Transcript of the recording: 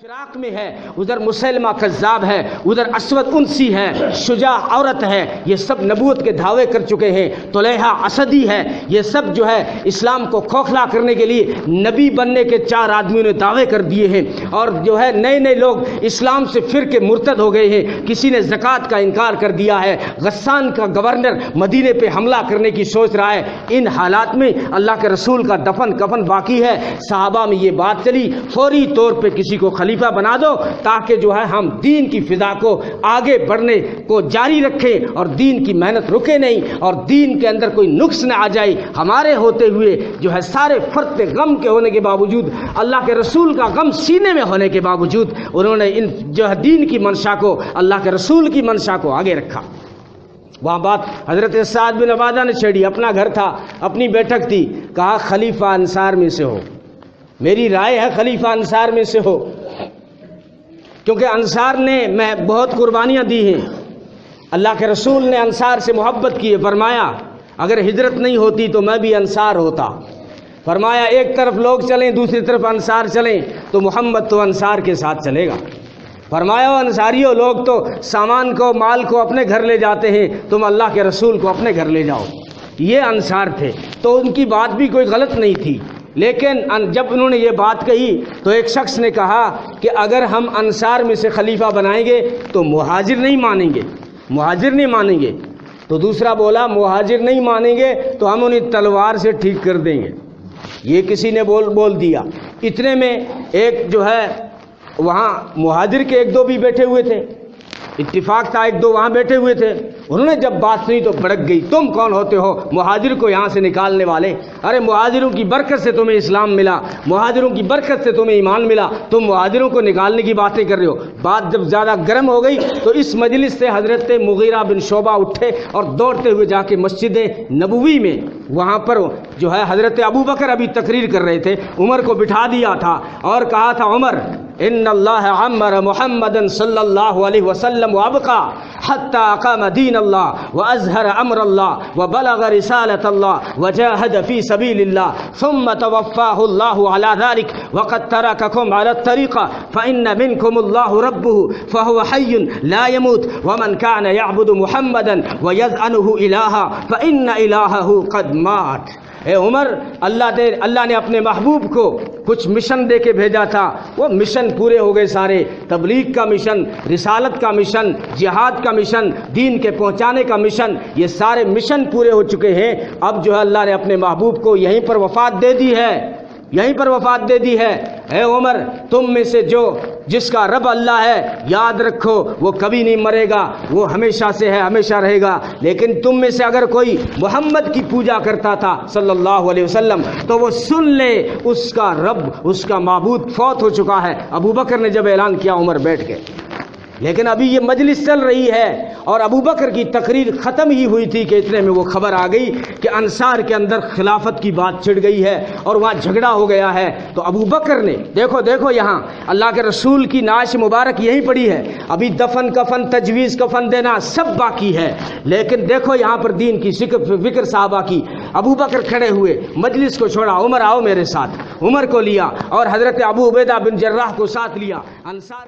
فراق میں ہے، ادھر مسلمہ کذاب ہے، ادھر اسود انسی ہے، شجاع عورت ہے، یہ سب نبوت کے دعوے کر چکے ہیں۔ طلحہ اسدی ہے، یہ سب جو ہے اسلام کو کھوکھلا کرنے کے لیے نبی بننے کے 4 آدمیوں نے دعوے کر دیے ہیں، اور جو ہے نئے نئے لوگ اسلام سے پھر کے مرتد ہو گئے ہیں۔ کسی نے زکوٰۃ کا انکار کر دیا ہے، غسان کا گورنر مدینے پہ حملہ کرنے کی سوچ رہا ہے۔ ان حالات میں اللہ کے رسول کا دفن کفن باقی ہے۔ صحابہ میں یہ بات چلی، فوری طور پہ کسی کو خلیفہ بنا دو تاکہ جو ہے ہم دین کی فضا کو آگے بڑھنے کو جاری رکھیں اور دین کی محنت رکے نہیں، اور دین کے اندر کوئی نقص نہ آ جائے۔ ہمارے ہوتے ہوئے جو ہے سارے فرد غم کے ہونے کے باوجود، اللہ کے رسول کا غم سینے میں ہونے کے باوجود، انہوں نے ان جو ہے دین کی منشا کو، اللہ کے رسول کی منشا کو آگے رکھا۔ وہاں بات حضرت سعد بن عبادہ نے چھیڑی، اپنا گھر تھا، اپنی بیٹھک تھی، کہا خلیفہ انصار میں سے ہو، میری رائے ہے خلیفہ انصار میں سے ہو، کیونکہ انصار نے میں بہت قربانیاں دی ہیں۔ اللہ کے رسول نے انصار سے محبت کی ہے، فرمایا اگر ہجرت نہیں ہوتی تو میں بھی انصار ہوتا۔ فرمایا ایک طرف لوگ چلیں دوسری طرف انصار چلیں تو محمد تو انصار کے ساتھ چلے گا۔ فرمایا انصاریوں، لوگ تو سامان کو مال کو اپنے گھر لے جاتے ہیں، تم اللہ کے رسول کو اپنے گھر لے جاؤ۔ یہ انصار تھے، تو ان کی بات بھی کوئی غلط نہیں تھی، لیکن جب انہوں نے یہ بات کہی تو ایک شخص نے کہا کہ اگر ہم انصار میں سے خلیفہ بنائیں گے تو مہاجر نہیں مانیں گے، مہاجر نہیں مانیں گے۔ تو دوسرا بولا مہاجر نہیں مانیں گے تو ہم انہیں تلوار سے ٹھیک کر دیں گے۔ یہ کسی نے بول دیا۔ اتنے میں ایک جو ہے وہاں مہاجر کے 1-2 بھی بیٹھے ہوئے تھے، اتفاق تھا 1-2 وہاں بیٹھے ہوئے تھے، انہوں نے جب بات سنی تو بھڑک گئی، تم کون ہوتے ہو مہاجر کو یہاں سے نکالنے والے؟ ارے مہاجروں کی برکت سے تمہیں اسلام ملا، مہاجروں کی برکت سے تمہیں ایمان ملا، تم مہاجروں کو نکالنے کی باتیں کر رہے ہو۔ بات جب زیادہ گرم ہو گئی تو اس مجلس سے حضرت مغیرہ بن شعبہ اٹھے اور دوڑتے ہوئے جا کے مسجد نبوی میں، وہاں پر جو ہے حضرت ابوبکر ابھی تقریر کر رہے تھے، عمر کو بٹھا دیا تھا اور کہا تھا عمر ان اللہ عمر محمدا صلی اللہ علیہ وسلم وابقى حتى اقام دین اللہ واظہر امر اللہ وبلغ رسالۃ اللہ وجاہد فی سبیل اللہ ثم توفاہ اللہ علی ذلک وقد ترککم علی الطریقہ فإن منکم اللہ ربہ فهو حی لا يموت ومن كان يعبد محمدا ويذعنه الہا فإن الہہ قد مات۔ اے عمر، اللہ نے اپنے محبوب کو کچھ مشن دے کے بھیجا تھا، وہ مشن پورے ہو گئے سارے، تبلیغ کا مشن، رسالت کا مشن، جہاد کا مشن، دین کے پہنچانے کا مشن، یہ سارے مشن پورے ہو چکے ہیں۔ اب جو ہے اللہ نے اپنے محبوب کو یہیں پر وفات دے دی ہے، یہیں پر وفات دے دی ہے۔ اے عمر، تم میں سے جس کا رب اللہ ہے، یاد رکھو وہ کبھی نہیں مرے گا، وہ ہمیشہ سے ہے، ہمیشہ رہے گا۔ لیکن تم میں سے اگر کوئی محمد کی پوجا کرتا تھا صلی اللہ علیہ وسلم تو وہ سن لے اس کا رب، اس کا معبود فوت ہو چکا ہے۔ ابوبکر نے جب اعلان کیا عمر بیٹھ گئے، لیکن ابھی یہ مجلس چل رہی ہے اور ابوبکر کی تقریر ختم ہی ہوئی تھی کہ اتنے میں وہ خبر آ گئی کہ انصار کے اندر خلافت کی بات چھڑ گئی ہے اور وہاں جھگڑا ہو گیا ہے۔ تو ابوبکر نے دیکھو یہاں اللہ کے رسول کی نعش مبارک یہی پڑی ہے، ابھی دفن کفن تجویز کفن دینا سب باقی ہے، لیکن دیکھو یہاں پر دین کی فکر صحابہ کی۔ ابوبکر کھڑے ہوئے، مجلس کو چھوڑا، عمر آؤ میرے ساتھ، عمر کو لیا اور حضرت ابو عبیدہ بن جراح کو ساتھ لیا۔ انصار